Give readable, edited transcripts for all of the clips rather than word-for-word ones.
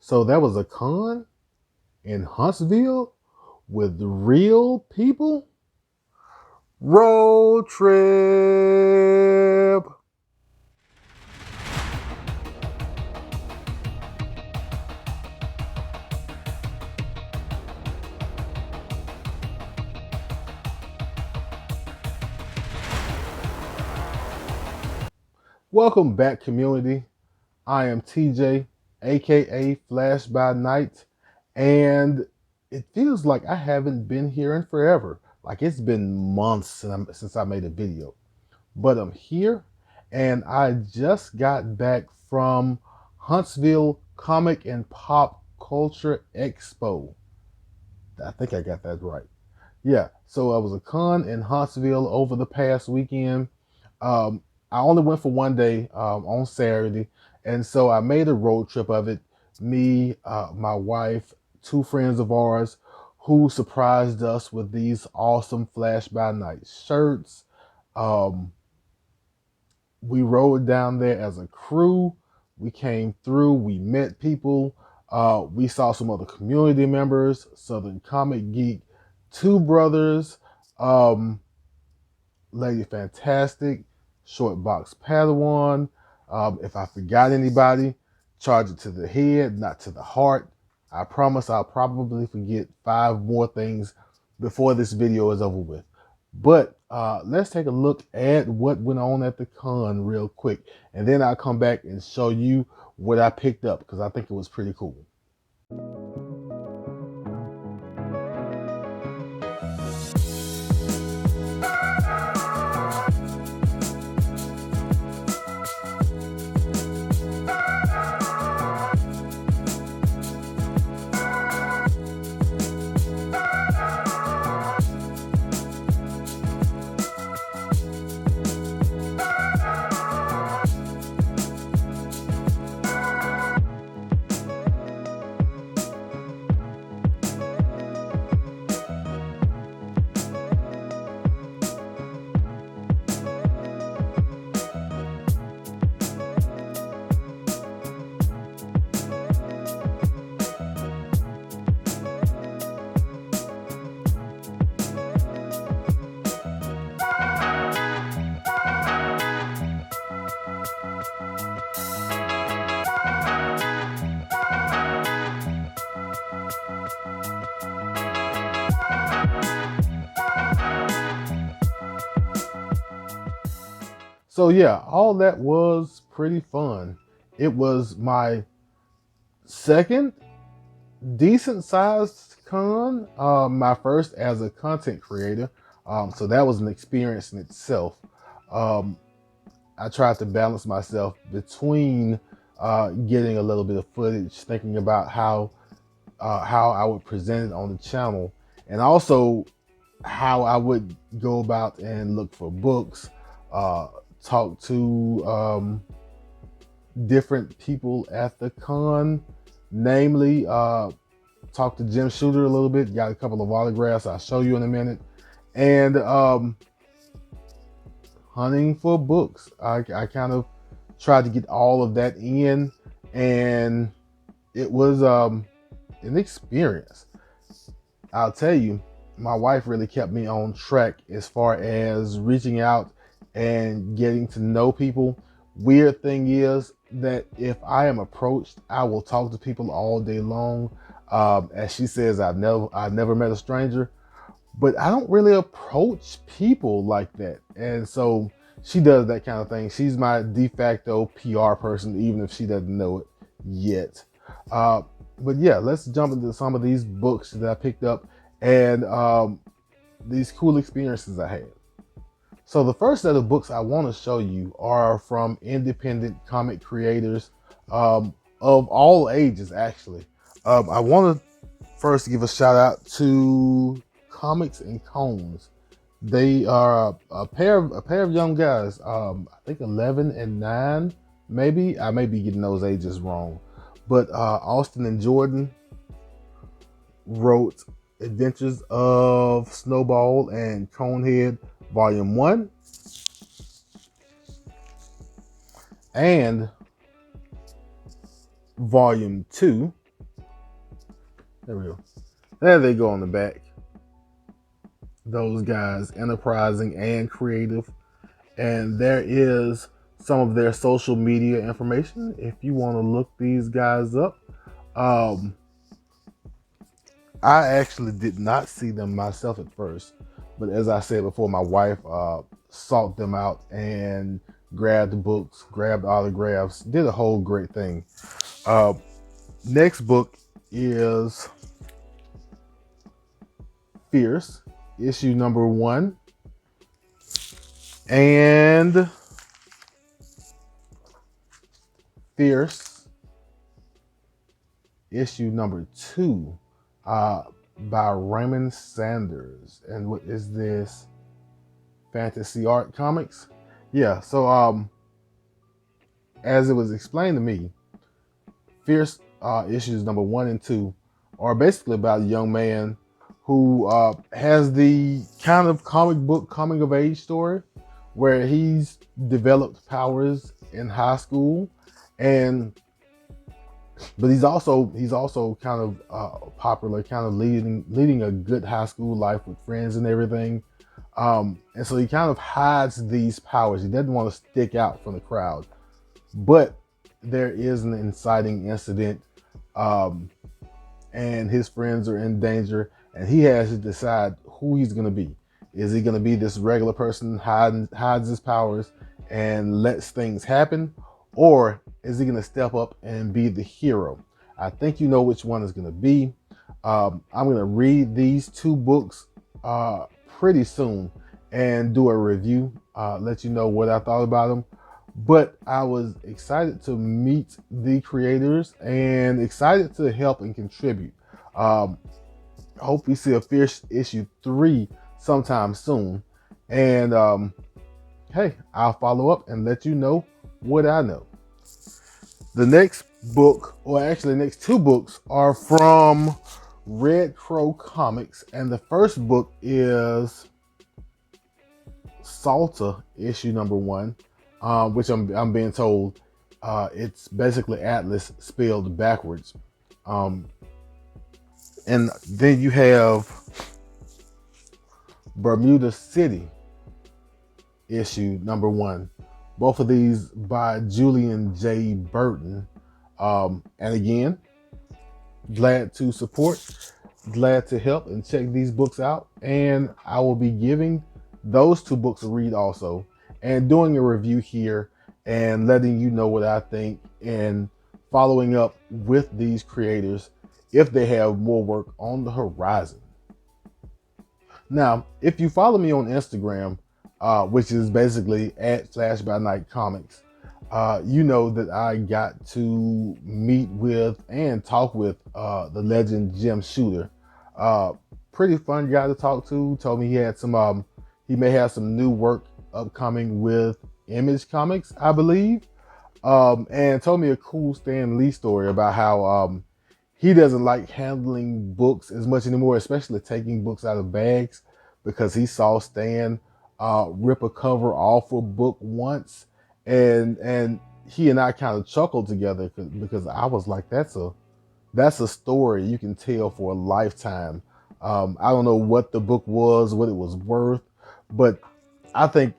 So that was a con in Huntsville with real people? Road trip. Welcome back, community. I am TJ, aka Flash by Night, and it feels like I haven't been here in forever. Like it's been months since I made a video, but I'm here, and I just got back from Huntsville Comic and Pop Culture Expo. I think I got that right. Yeah, so I was a con in Huntsville over the past weekend. Um, I only went for one day on Saturday, and so I made a road trip of it. Me, my wife, two friends of ours who surprised us with these awesome Flash by Night shirts. Um, we rode down there as a crew. We came through, we met people. We saw some other community members, Southern Comic Geek, two brothers, um, Lady Fantastic, Short Box Padawan. If I forgot anybody, charge it to the head, not to the heart. I promise I'll probably forget 5 more things before this video is over with. But let's take a look at what went on at the con real quick. And then I'll come back and show you what I picked up because I think it was pretty cool. So yeah, all that was pretty fun. It was my second decent sized con, my first as a content creator. So that was an experience in itself. Um, I tried to balance myself between getting a little bit of footage, thinking about how I would present it on the channel, and also how I would go about and look for books, uh, talk to different people at the con, namely talk to Jim Shooter a little bit, got a couple of autographs I'll show you in a minute, and hunting for books. I kind of tried to get all of that in, and it was an experience. I'll tell you, my wife really kept me on track as far as reaching out and getting to know people. Weird thing is that if I am approached, I will talk to people all day long. As she says, I've never met a stranger, but I don't really approach people like that. And so she does that kind of thing. She's my de facto PR person, even if she doesn't know it yet. Uh, but yeah, let's jump into some of these books that I picked up and these cool experiences I had. So the first set of books I want to show you are from independent comic creators of all ages, actually. I want to first give a shout out to Comics and Cones. They are a pair of young guys. I think 11 and 9, maybe. I may be getting those ages wrong, but Austin and Jordan wrote Adventures of Snowball and Conehead Volume 1 and Volume 2. There we go. There they go on the back. Those guys, enterprising and creative. And there is some of their social media information if you want to look these guys up. Um, I actually did not see them myself at first, but as I said before, my wife sought them out and grabbed books, grabbed autographs, did a whole great thing. Uh, Next book is Fierce, issue number 1, and Fierce, issue number 2, by Raymond Sanders. And what is this? Fantasy Art Comics? Yeah, so as it was explained to me, Fierce issues number 1 and 2 are basically about a young man who has the kind of comic book coming of age story where he's developed powers in high school, but he's also kind of popular, kind of leading a good high school life with friends and everything. And so he kind of hides these powers. He doesn't want to stick out from the crowd, but there is an inciting incident, and his friends are in danger, and he has to decide who he's going to be. Is he going to be this regular person hides his powers and lets things happen, or is he going to step up and be the hero? I think you know which one is going to be. I'm going to read these 2 books pretty soon and do a review, let you know what I thought about them. But I was excited to meet the creators and excited to help and contribute. Hope we see a Fierce issue 3 sometime soon. And hey, I'll follow up and let you know what I know. The next book, or actually the next 2 books, are from Red Crow Comics. And the first book is Salta, issue number 1. Which I'm being told it's basically Atlas spelled backwards. And then you have Bermuda City, issue number 1. Both of these by Julian J. Burton. And again, glad to support, glad to help and check these books out. And I will be giving those 2 books a read also, and doing a review here and letting you know what I think and following up with these creators if they have more work on the horizon. Now, if you follow me on Instagram, which is basically at Flash by Night Comics, you know that I got to meet with and talk with the legend Jim Shooter. Pretty fun guy to talk to. Told me he had he may have some new work upcoming with Image Comics, I believe, and told me a cool Stan Lee story about how he doesn't like handling books as much anymore, especially taking books out of bags, because he saw Stan rip a cover off a book once, and he and I kind of chuckled together because I was like, that's a story you can tell for a lifetime. I don't know what the book was, what it was worth, but I think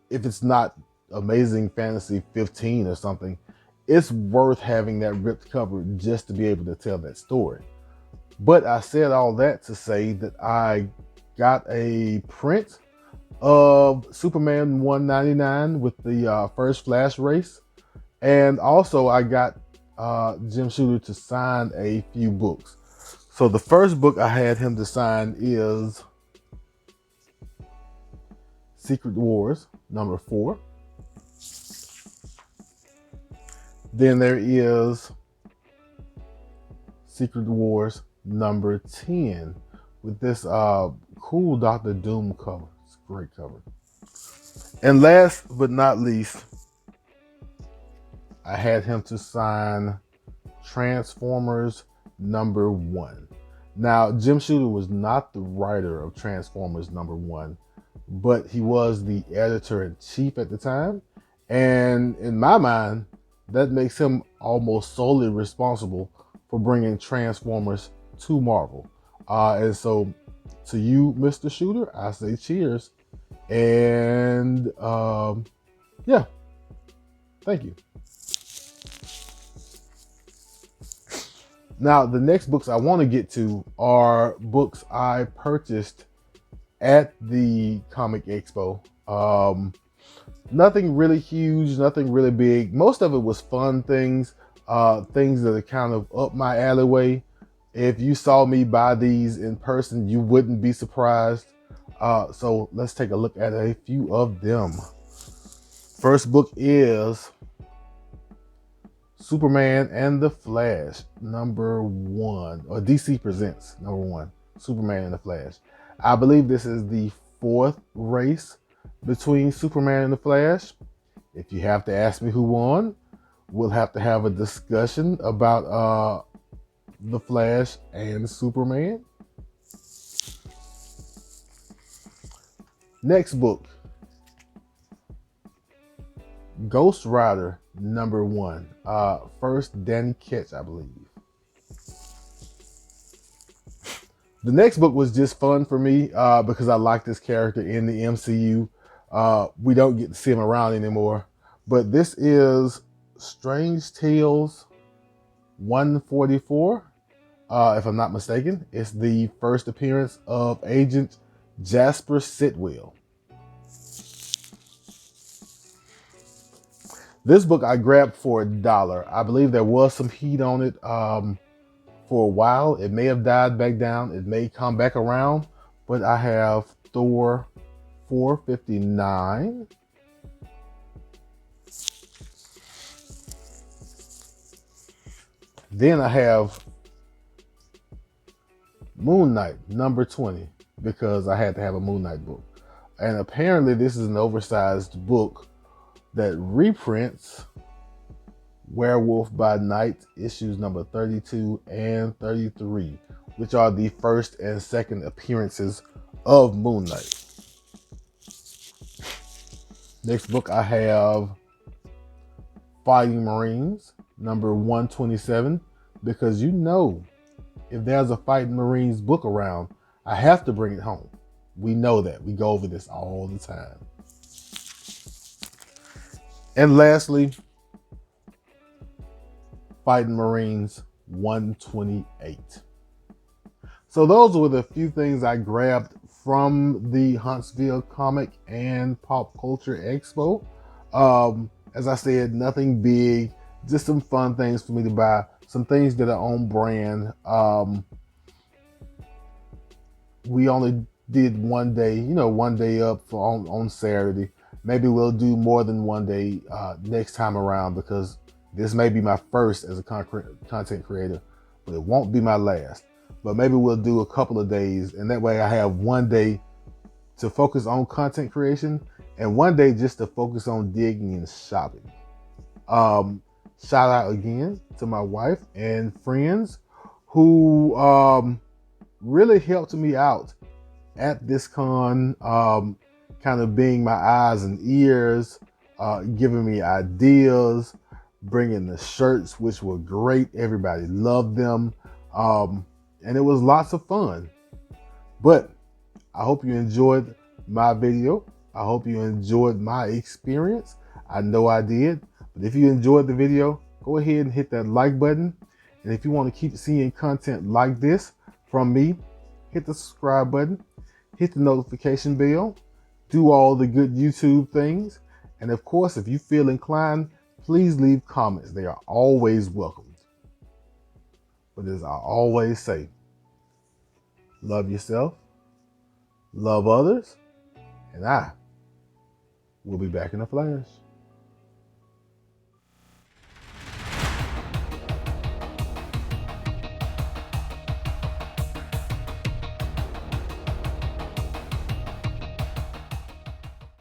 if it's not Amazing Fantasy 15 or something, it's worth having that ripped cover just to be able to tell that story. But I said all that to say that I got a print of Superman 199 with the first Flash race. And also I got Jim Shooter to sign a few books. So the first book I had him to sign is Secret Wars number 4. Then there is Secret Wars number 10 with this cool Dr. Doom cover. It's a great cover. And last but not least, I had him to sign Transformers number 1. Now, Jim Shooter was not the writer of Transformers number 1, but he was the editor-in-chief at the time. And in my mind, that makes him almost solely responsible for bringing Transformers to Marvel. And so to you, Mr. Shooter, I say cheers. And yeah, thank you. Now, the next books I want to get to are books I purchased at the Comic Expo. Nothing really huge, nothing really big. Most of it was fun things, things that are kind of up my alleyway. If you saw me buy these in person, you wouldn't be surprised. So let's take a look at a few of them. First book is Superman and the Flash, #1, or DC Presents #1, Superman and the Flash. I believe this is the 4th race between Superman and the Flash. If you have to ask me who won, we'll have to have a discussion about the Flash and Superman. Next book, Ghost Rider #1. First Danny Ketch, I believe. The next book was just fun for me because I like this character in the MCU. We don't get to see him around anymore. But this is Strange Tales 144, if I'm not mistaken. It's the first appearance of Agent Jasper Sitwell. This book I grabbed for $1. I believe there was some heat on it for a while. It may have died back down. It may come back around. But I have Thor 459. Then I have Moon Knight #20 because I had to have a Moon Knight book. And apparently this is an oversized book that reprints Werewolf by Night issues number 32 and 33, which are the first and second appearances of Moon Knight. Next book I have Fighting Marines #127, because you know if there's a Fighting Marines book around, I have to bring it home. We know that. We go over this all the time. And lastly, Fighting Marines 128. So those were the few things I grabbed from the Huntsville Comic and Pop Culture Expo. As I said, nothing big, just some fun things for me to buy, some things that are on brand. We only did one day, one day up on Saturday. Maybe we'll do more than one day next time around, because this may be my first as a content creator, but it won't be my last. But maybe we'll do a couple of days, and that way I have one day to focus on content creation and one day just to focus on digging and shopping. Shout out again to my wife and friends who really helped me out at this con, kind of being my eyes and ears, giving me ideas, bringing the shirts, which were great. Everybody loved them. And it was lots of fun. But I hope you enjoyed my video. I hope you enjoyed my experience. I know I did. But if you enjoyed the video, go ahead and hit that like button. And if you want to keep seeing content like this from me, hit the subscribe button, hit the notification bell, do all the good YouTube things. And of course, if you feel inclined, please leave comments. They are always welcomed. But as I always say, love yourself, love others, and I will be back in a flash.